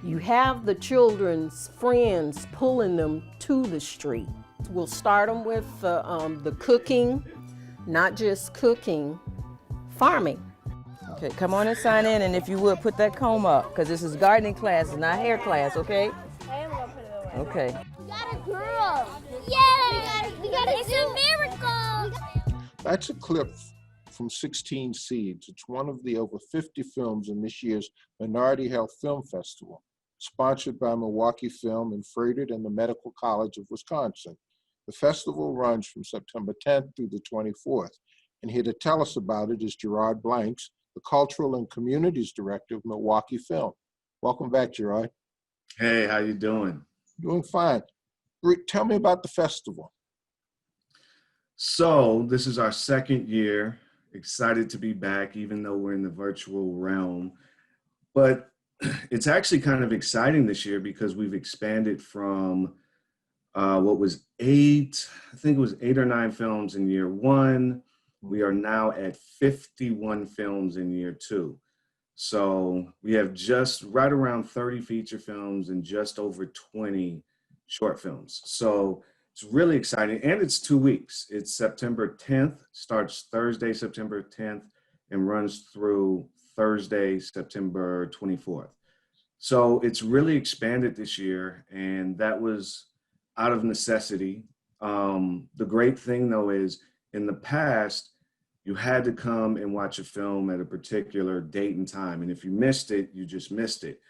You have the children's friends pulling them to the street. We'll start them with the cooking, not just cooking, farming. Okay, come on and sign in, and if you would, put that comb up, because this is gardening class, it's not hair class, okay? I am gonna put it away. Okay. We got a girl! Yay! It's a miracle! That's a clip from 16 Seeds. It's one of the over 50 films in this year's Minority Health Film Festival, sponsored by Milwaukee Film and freighted in the Medical College of Wisconsin. The festival runs from September 10th through the 24th. And here to tell us about it is Gerard Blanks, the Cultural and Communities Director of Milwaukee Film. Welcome back, Gerard. Hey, how you doing? Doing fine. Tell me about the festival. So this is our second year. Excited to be back, even though we're in the virtual realm. But it's actually kind of exciting this year because we've expanded from what was I think it was 8 or 9 films in year one. We are now at 51 films in year 2. So we have just right around 30 feature films and just over 20 short films. So it's really exciting. And it's 2 weeks. It's September 10th, starts Thursday, September 10th, and runs through Thursday, September 24th. So it's really expanded this year, and that was out of necessity. The great thing, though, is in the past, you had to come and watch a film at a particular date and time. And if you missed it, you just missed it.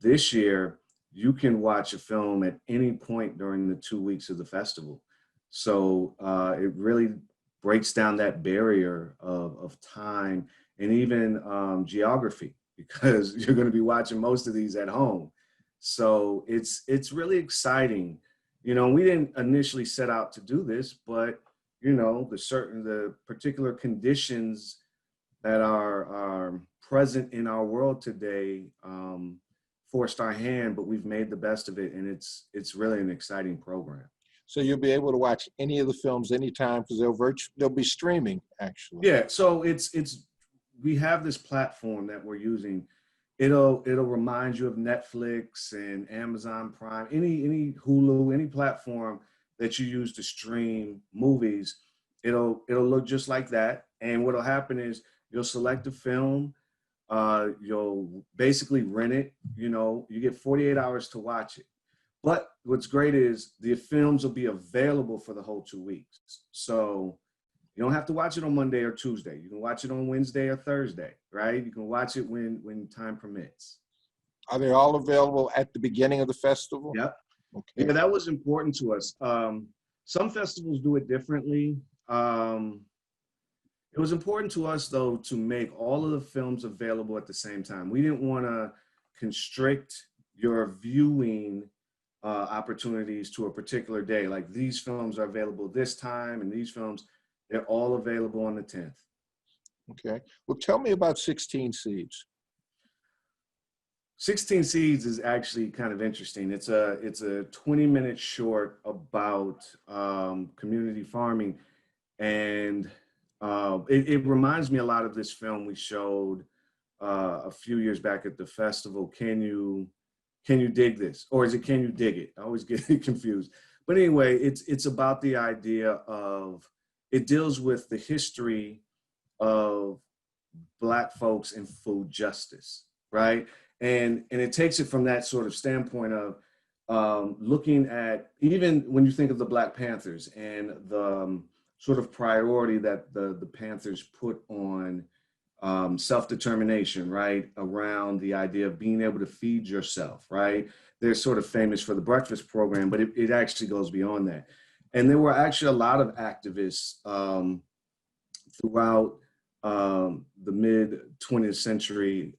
This year, you can watch a film at any point during the 2 weeks of the festival. So it really breaks down that barrier of time and even geography, because you're going to be watching most of these at home. So it's really exciting. You know, we didn't initially set out to do this, but you know, the particular conditions that are present in our world today forced our hand, but we've made the best of it, and it's really an exciting program. So you'll be able to watch any of the films anytime because they'll be streaming, actually. Yeah, so we have this platform that we're using. It'll remind you of Netflix and Amazon Prime, any Hulu, any platform that you use to stream movies. It'll look just like that. And what'll happen is you'll select a film, you'll basically rent it, you know, you get 48 hours to watch it. But what's great is the films will be available for the whole 2 weeks. So you don't have to watch it on Monday or Tuesday. You can watch it on Wednesday or Thursday, right? You can watch it when time permits. Are they all available at the beginning of the festival? Yep. Okay. Yeah, that was important to us. Some festivals do it differently. It was important to us, though, to make all of the films available at the same time. We didn't want to constrict your viewing opportunities to a particular day. Like, these films are available this time, and these films, they're all available on the 10th. Okay. Well, tell me about 16 Seeds. 16 Seeds is actually kind of interesting. It's a 20-minute short about community farming, and it reminds me a lot of this film we showed a few years back at the festival. Can you dig this, or is it Can You Dig It? I always get confused. But anyway, it's about the idea of, it deals with the history of Black folks and food justice, right? And it takes it from that sort of standpoint of looking at, even when you think of the Black Panthers and the sort of priority that the Panthers put on self-determination, right? Around the idea of being able to feed yourself, right? They're sort of famous for the breakfast program, but it actually goes beyond that. And there were actually a lot of activists throughout the mid-20th century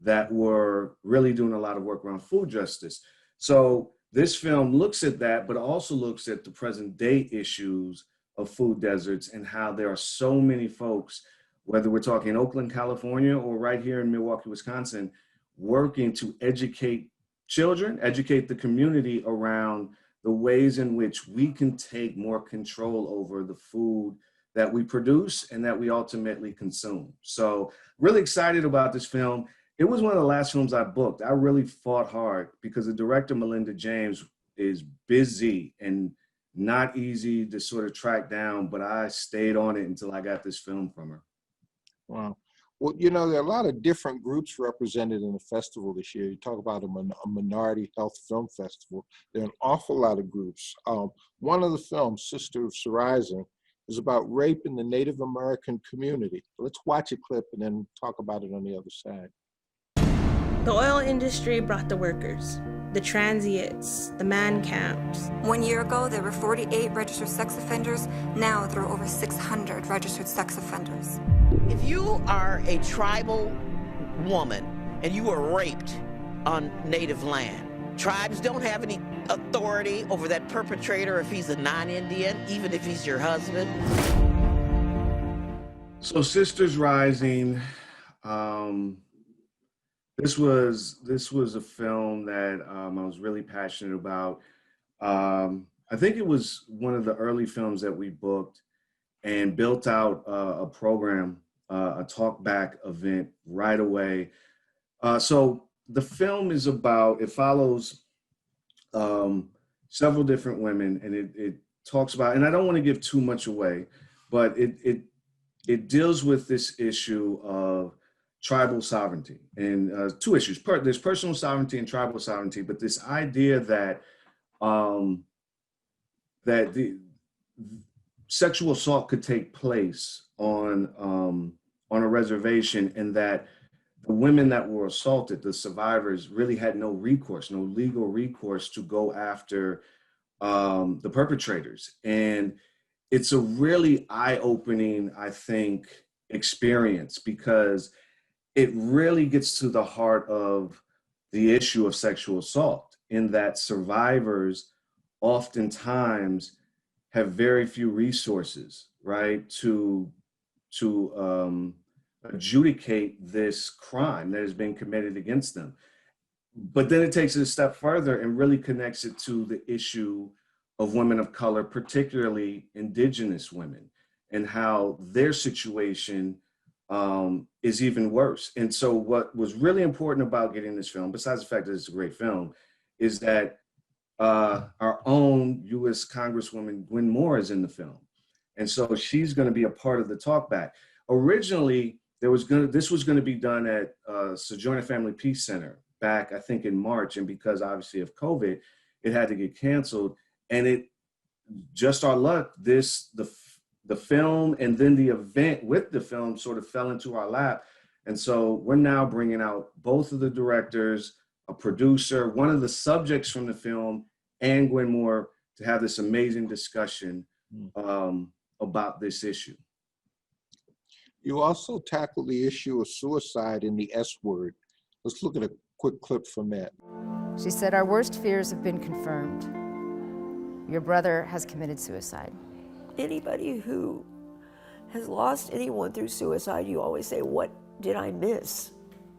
that were really doing a lot of work around food justice. So this film looks at that, but also looks at the present day issues of food deserts and how there are so many folks, whether we're talking Oakland, California, or right here in Milwaukee, Wisconsin, working to educate children, educate the community around the ways in which we can take more control over the food that we produce and that we ultimately consume. So really excited about this film. It was one of the last films I booked. I really fought hard because the director, Melinda James, is busy and not easy to sort of track down, but I stayed on it until I got this film from her. Wow. Well, you know, there are a lot of different groups represented in the festival this year. You talk about a minority health film festival. There are an awful lot of groups. One of the films, Sisters Rising, is about rape in the Native American community. Let's watch a clip and then talk about it on the other side. The oil industry brought the workers, the transients, the man camps. 1 year ago, there were 48 registered sex offenders. Now there are over 600 registered sex offenders. If you are a tribal woman and you were raped on native land, tribes don't have any authority over that perpetrator if he's a non-Indian, even if he's your husband. So Sisters Rising, this was a film that I was really passionate about. I think it was one of the early films that we booked and built out a program, a talk back event right away. So the film is about, it follows several different women, and it talks about, and I don't want to give too much away, but it deals with this issue of tribal sovereignty and two issues. There's personal sovereignty and tribal sovereignty, but this idea that that the sexual assault could take place on a reservation, and that the women that were assaulted, the survivors, really had no recourse, no legal recourse to go after the perpetrators. And it's a really eye-opening, I think, experience, because it really gets to the heart of the issue of sexual assault, in that survivors oftentimes have very few resources, right, to adjudicate this crime that has been committed against them. But then it takes it a step further and really connects it to the issue of women of color, particularly Indigenous women, and how their situation is even worse. And so what was really important about getting this film, besides the fact that it's a great film, is that our own U.S. Congresswoman Gwen Moore is in the film. And so she's going to be a part of the talkback. Originally, this was going to be done at Sojourner Family Peace Center back, I think, in March. And because obviously of COVID, it had to get canceled. And it, just our luck, the film and then the event with the film sort of fell into our lap. And so we're now bringing out both of the directors, a producer, one of the subjects from the film, and Gwen Moore to have this amazing discussion about this issue. You also tackle the issue of suicide in the S word. Let's look at a quick clip from that. She said, "Our worst fears have been confirmed. Your brother has committed suicide." Anybody who has lost anyone through suicide, you always say, what did I miss?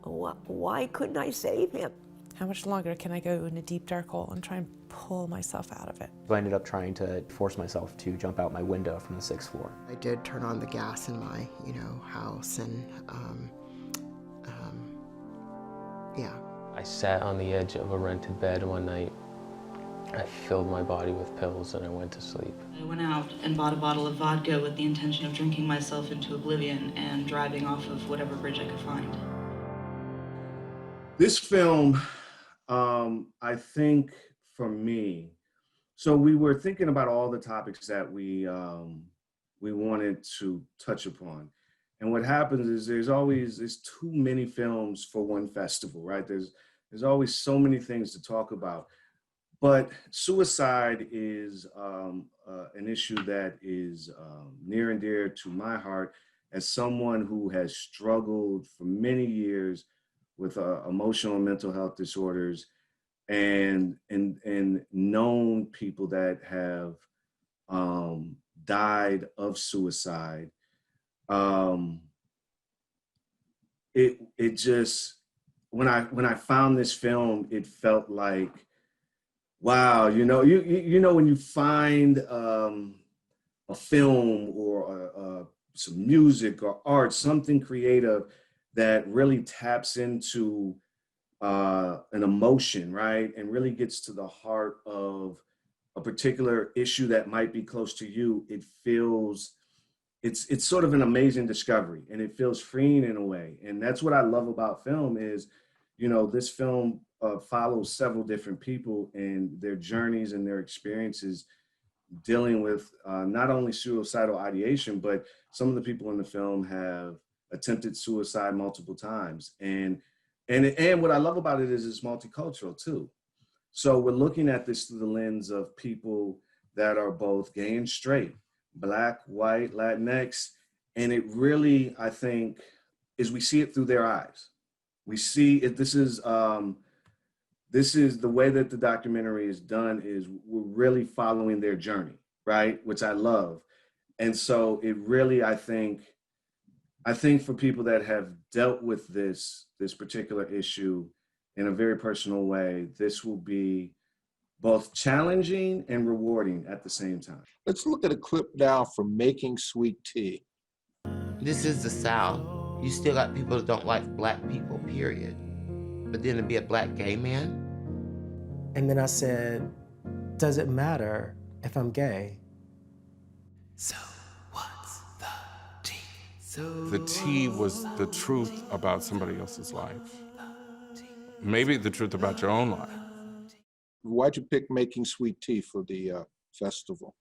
Why couldn't I save him? How much longer can I go in a deep dark hole and try and pull myself out of it? I ended up trying to force myself to jump out my window from the 6th floor. I did turn on the gas in my, house, and yeah. I sat on the edge of a rented bed one night. I filled my body with pills and I went to sleep. I went out and bought a bottle of vodka with the intention of drinking myself into oblivion and driving off of whatever bridge I could find. This film, I think for me, so we were thinking about all the topics that we wanted to touch upon. And what happens is there's too many films for one festival, right? There's always so many things to talk about. But suicide is an issue that is near and dear to my heart as someone who has struggled for many years with emotional and mental health disorders, and known people that have died of suicide. It just, when I found this film, it felt like, wow, you know when you find a film or some music or art, something creative that really taps into an emotion, right? And really gets to the heart of a particular issue that might be close to you. It feels, it's sort of an amazing discovery, and it feels freeing in a way. And that's what I love about film is, you know, this film follows several different people and their journeys and their experiences dealing with not only suicidal ideation, but some of the people in the film have attempted suicide multiple times. And what I love about it is it's multicultural too. So we're looking at this through the lens of people that are both gay and straight, Black, white, Latinx. And it really, I think, is we see it through their eyes. We see it, this is the way that the documentary is done is we're really following their journey, right? Which I love. And so it really, I think for people that have dealt with this particular issue in a very personal way, this will be both challenging and rewarding at the same time. Let's look at a clip now from Making Sweet Tea. This is the South. You still got people that don't like black people, period. But then to be a black gay man? And then I said, does it matter if I'm gay? So what's the tea? The tea was the truth about somebody else's life. Maybe the truth about your own life. Why'd you pick Making Sweet Tea for the festival?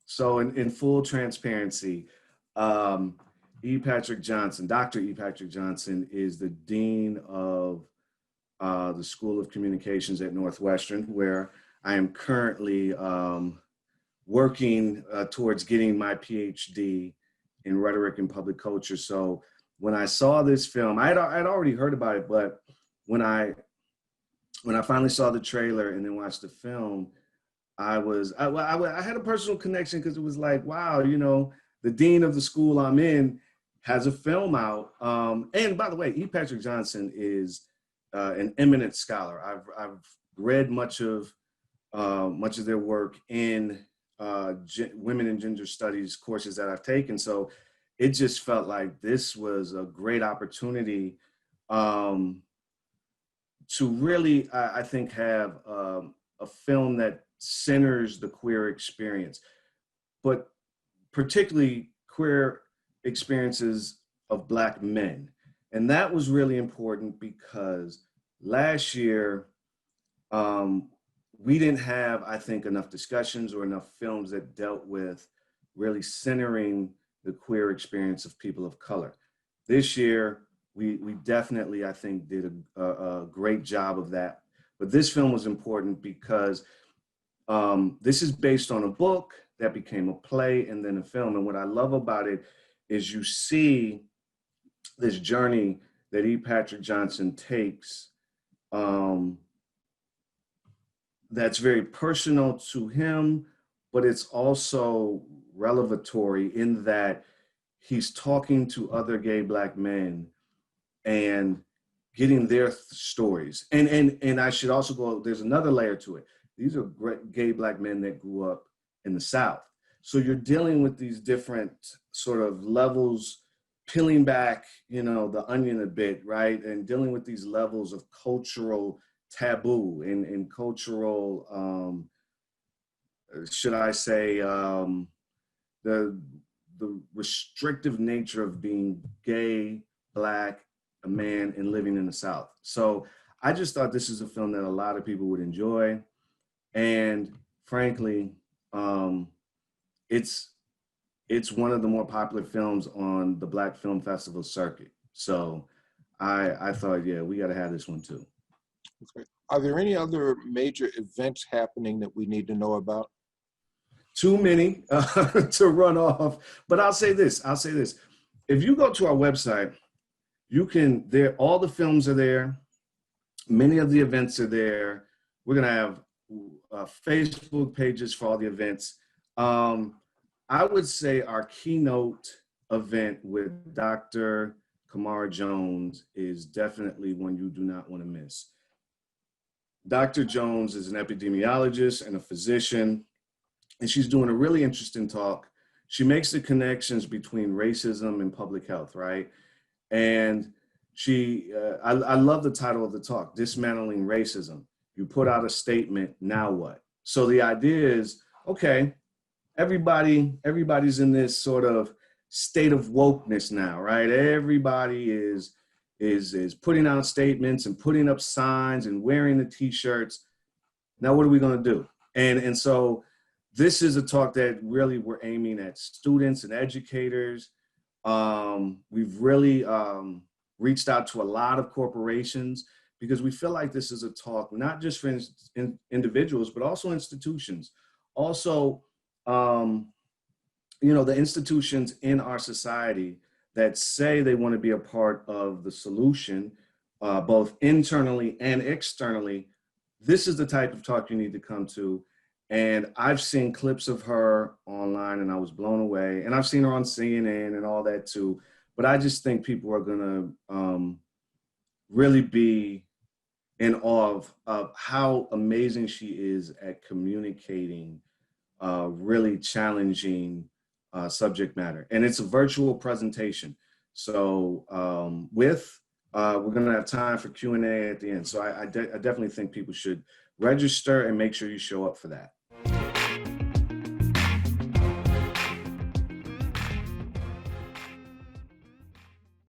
So in full transparency, Dr. E. Patrick Johnson is the Dean of the School of Communications at Northwestern, where I am currently working towards getting my PhD in rhetoric and public culture. So when I saw this film, I'd already heard about it, but when I finally saw the trailer and then watched the film, I had a personal connection because it was like, wow, you know, the dean of the school I'm in has a film out. And by the way, E. Patrick Johnson is an eminent scholar. I've read much of their work in women and gender studies courses that I've taken. So it just felt like this was a great opportunity to really, I think, have a film that centers the queer experience, but particularly queer experiences of Black men. And that was really important because last year, we didn't have, I think, enough discussions or enough films that dealt with really centering the queer experience of people of color. This year, we definitely, I think, did a great job of that. But this film was important because this is based on a book that became a play and then a film. And what I love about it is you see this journey that E. Patrick Johnson takes that's very personal to him, but it's also revelatory in that he's talking to other gay Black men and getting their stories. And I should also go, there's another layer to it. These are great gay Black men that grew up in the South. So you're dealing with these different sort of levels, peeling back, you know, the onion a bit, right? And dealing with these levels of cultural taboo and cultural, should I say, the restrictive nature of being gay, Black, a man, and living in the South. So I just thought this is a film that a lot of people would enjoy. And frankly, it's one of the more popular films on the Black Film Festival circuit. So I thought, yeah, we got to have this one too. Okay. Are there any other major events happening that we need to know about? Too many to run off, but I'll say this. If you go to our website, you can, all the films are there. Many of the events are there. We're gonna have Facebook pages for all the events. I would say our keynote event with Dr. Kamara Jones is definitely one you do not want to miss. Dr. Jones is an epidemiologist and a physician, and she's doing a really interesting talk. She makes the connections between racism and public health, right? And I love the title of the talk, Dismantling Racism. You put out a statement, now what? So the idea is, okay, everybody's in this sort of state of wokeness now, right? Everybody is putting out statements and putting up signs and wearing the t-shirts. Now what are we going to do? And so this is a talk that really we're aiming at students and educators. We've really reached out to a lot of corporations because we feel like this is a talk not just for individuals, but also institutions. Also, the institutions in our society that say they want to be a part of the solution, both internally and externally, this is the type of talk you need to come to. And I've seen clips of her online and I was blown away. And I've seen her on CNN and all that too. But I just think people are gonna really be in awe of how amazing she is at communicating really challenging subject matter. And it's a virtual presentation. So we're gonna have time for Q&A at the end. So I definitely think people should register and make sure you show up for that.